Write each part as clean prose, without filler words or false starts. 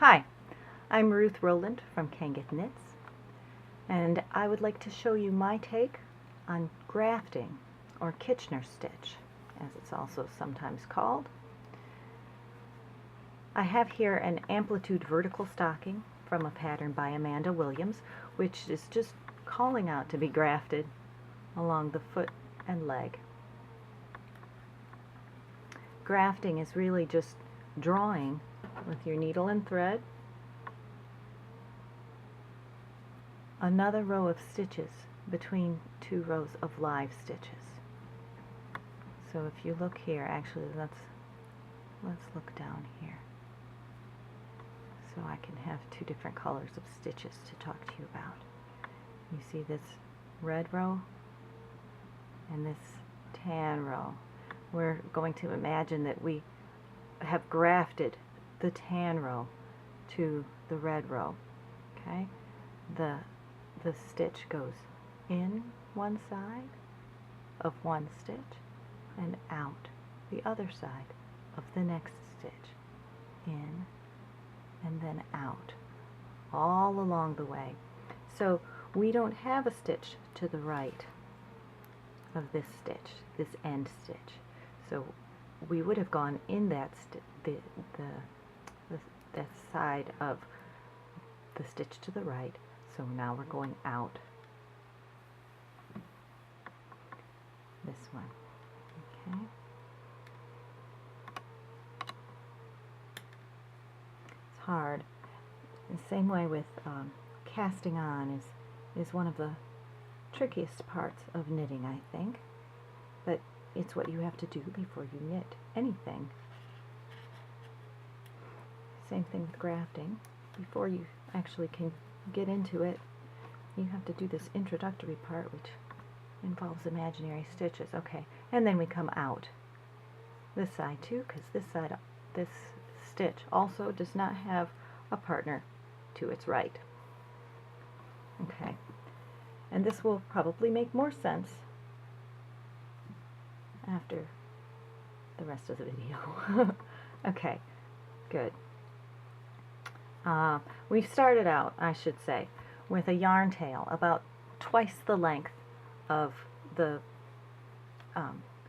Hi, I'm Ruth Rowland from Kangath Knits, and I would like to show you my take on grafting, or Kitchener stitch, as it's also sometimes called. I have here an amplitude vertical stocking from a pattern by Amanda Williams, which is just calling out to be grafted along the foot and leg. Grafting is really just drawing with your needle and thread another row of stitches between two rows of live stitches. So if you look here, actually let's look down here so I can have two different colors of stitches to talk to you about. You see this red row and this tan row. We're going to imagine that we have grafted the tan row to the red row. Okay, the stitch goes in one side of one stitch and out the other side of the next stitch, in and then out, all along the way. So we don't have a stitch to the right of this stitch, this end stitch. So we would have gone in that that side of the stitch to the right. So now we're going out this one. Okay. It's hard. The same way with casting on is one of the trickiest parts of knitting, I think. But it's what you have to do before you knit anything. Same thing with grafting. Before you actually can get into it, you have to do this introductory part, which involves imaginary stitches. Okay, and then we come out this side too, because this stitch also does not have a partner to its right. Okay, and this will probably make more sense after the rest of the video. Okay, good. We started out, I should say, with a yarn tail about twice the length of the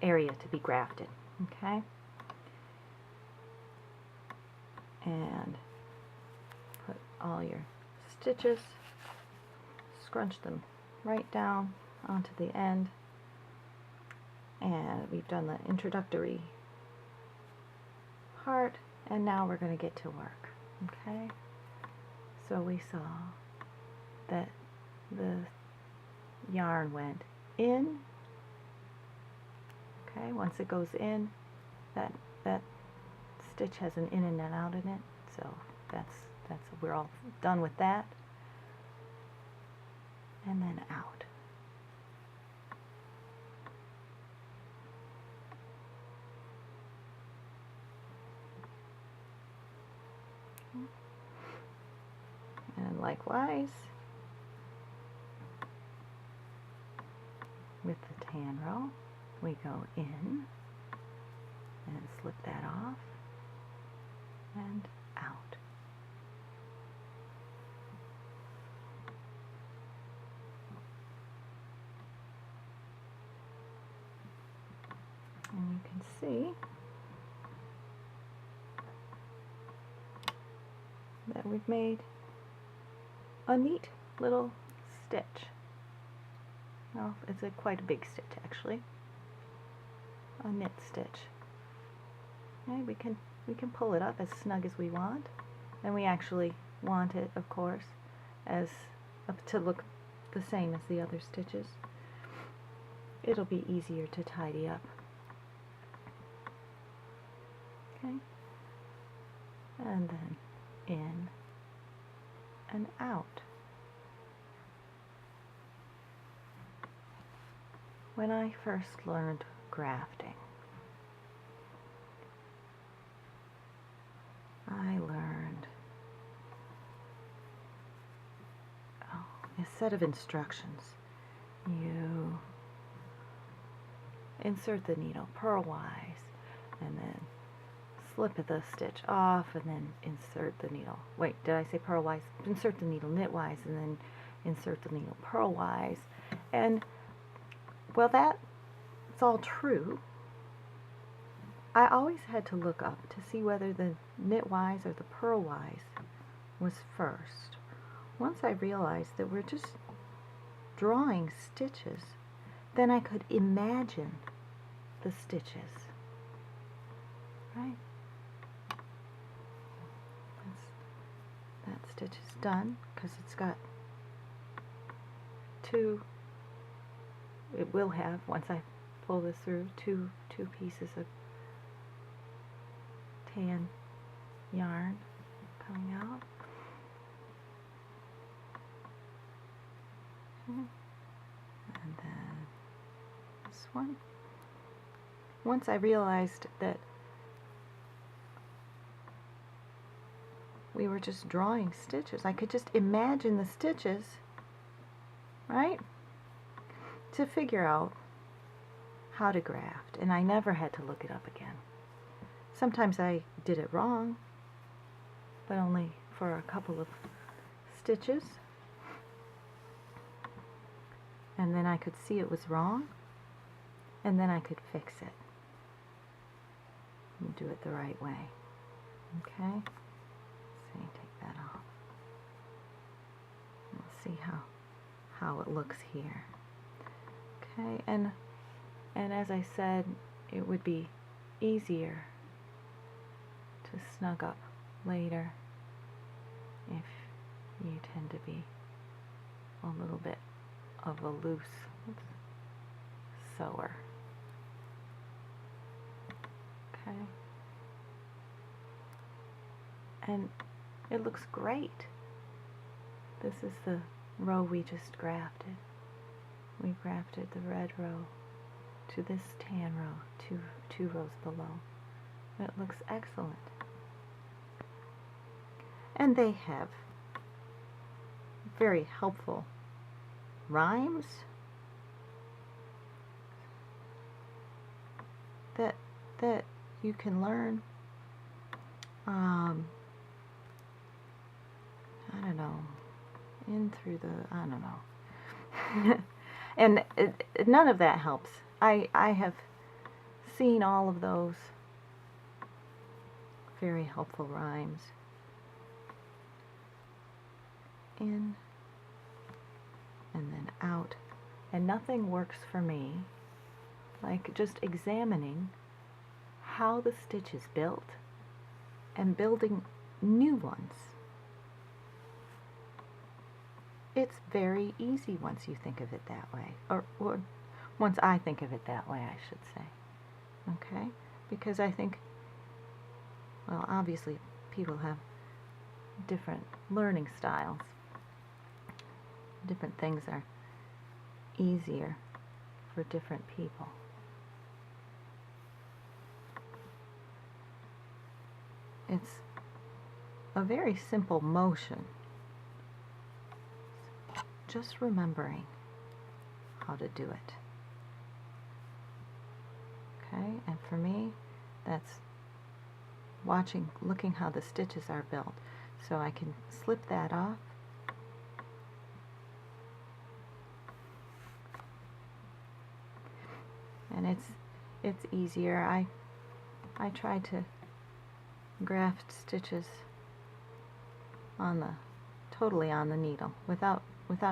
area to be grafted. Okay, and put all your stitches, scrunch them right down onto the end. And we've done the introductory part, and now we're going to get to work. Okay, so we saw that the yarn went in. Okay, once it goes in, that stitch has an in and an out in it, so we're all done with that. And then out. And likewise with the tan row, we go in and slip that off and out. And you can see that we've made a neat little stitch. Well, it's quite a big stitch actually. A knit stitch. Okay, we can pull it up as snug as we want, and we actually want it, of course, as to look the same as the other stitches. It'll be easier to tidy up. Okay, and then in and out. When I first learned grafting, I learned a set of instructions. You insert the needle purlwise and then slip the stitch off and then insert the needle. Wait, did I say purlwise? Insert the needle knitwise and then insert the needle purlwise. And, well, that's all true. I always had to look up to see whether the knitwise or the purlwise was first. Once I realized that we're just drawing stitches, then I could imagine the stitches. Right? That stitch is done because it's got two, it will have, once I pull this through, two pieces of tan yarn coming out. Okay. And then this one. Once I realized that we were just drawing stitches, I could just imagine the stitches, right, to figure out how to graft, and I never had to look it up again. Sometimes I did it wrong, but only for a couple of stitches, and then I could see it was wrong, and then I could fix it and do it the right way. Okay? So you take that off. Let's see how it looks here. Okay, and as I said, it would be easier to snug up later if you tend to be a little bit of a loose sewer. Okay, and it looks great. This is the row we just grafted. We grafted the red row to this tan row, two rows below. It looks excellent. And they have very helpful rhymes that you can learn. I don't know, in through the, I don't know. And none of that helps. I have seen all of those very helpful rhymes in and then out, and nothing works for me like just examining how the stitch is built and building new ones. It's very easy once you think of it that way, or once I think of it that way, I should say. Okay? Because I think, well, obviously people have different learning styles. Different things are easier for different people. It's a very simple motion. Just remembering how to do it. Okay, and for me, that's looking how the stitches are built. So I can slip that off. And it's easier. I try to graft stitches totally on the needle without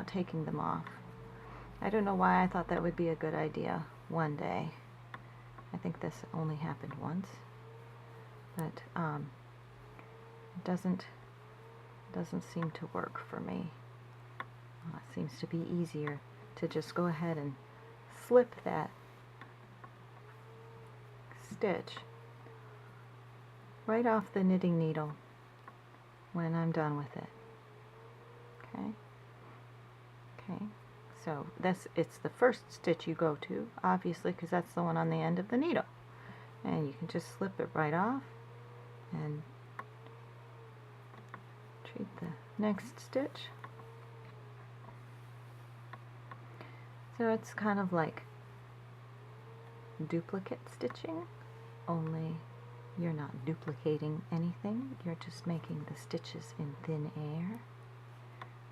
taking them off. I don't know why I thought that would be a good idea one day. I think this only happened once, but it doesn't seem to work for me. It seems to be easier to just go ahead and slip that stitch right off the knitting needle when I'm done with it. Okay? Okay, so it's the first stitch you go to, obviously, because that's the one on the end of the needle. And you can just slip it right off and treat the next stitch. So it's kind of like duplicate stitching, only You're not duplicating anything, you're just making the stitches in thin air.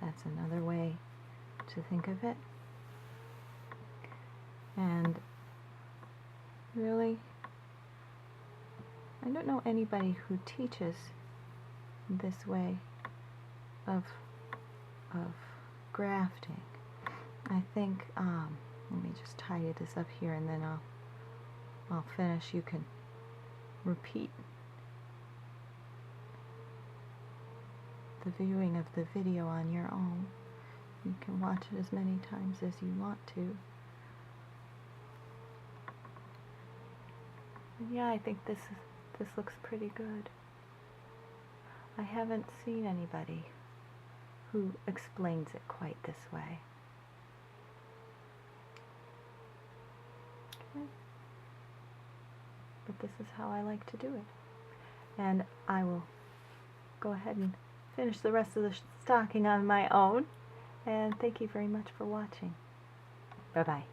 That's another way to think of it. And really, I don't know anybody who teaches this way of grafting. I think, let me just tidy this up here and then I'll finish. You can repeat the viewing of the video on your own. You can watch it as many times as you want to. And yeah, I think this looks pretty good. I haven't seen anybody who explains it quite this way. Okay. But this is how I like to do it. And I will go ahead and finish the rest of the stocking on my own. And thank you very much for watching. Bye-bye.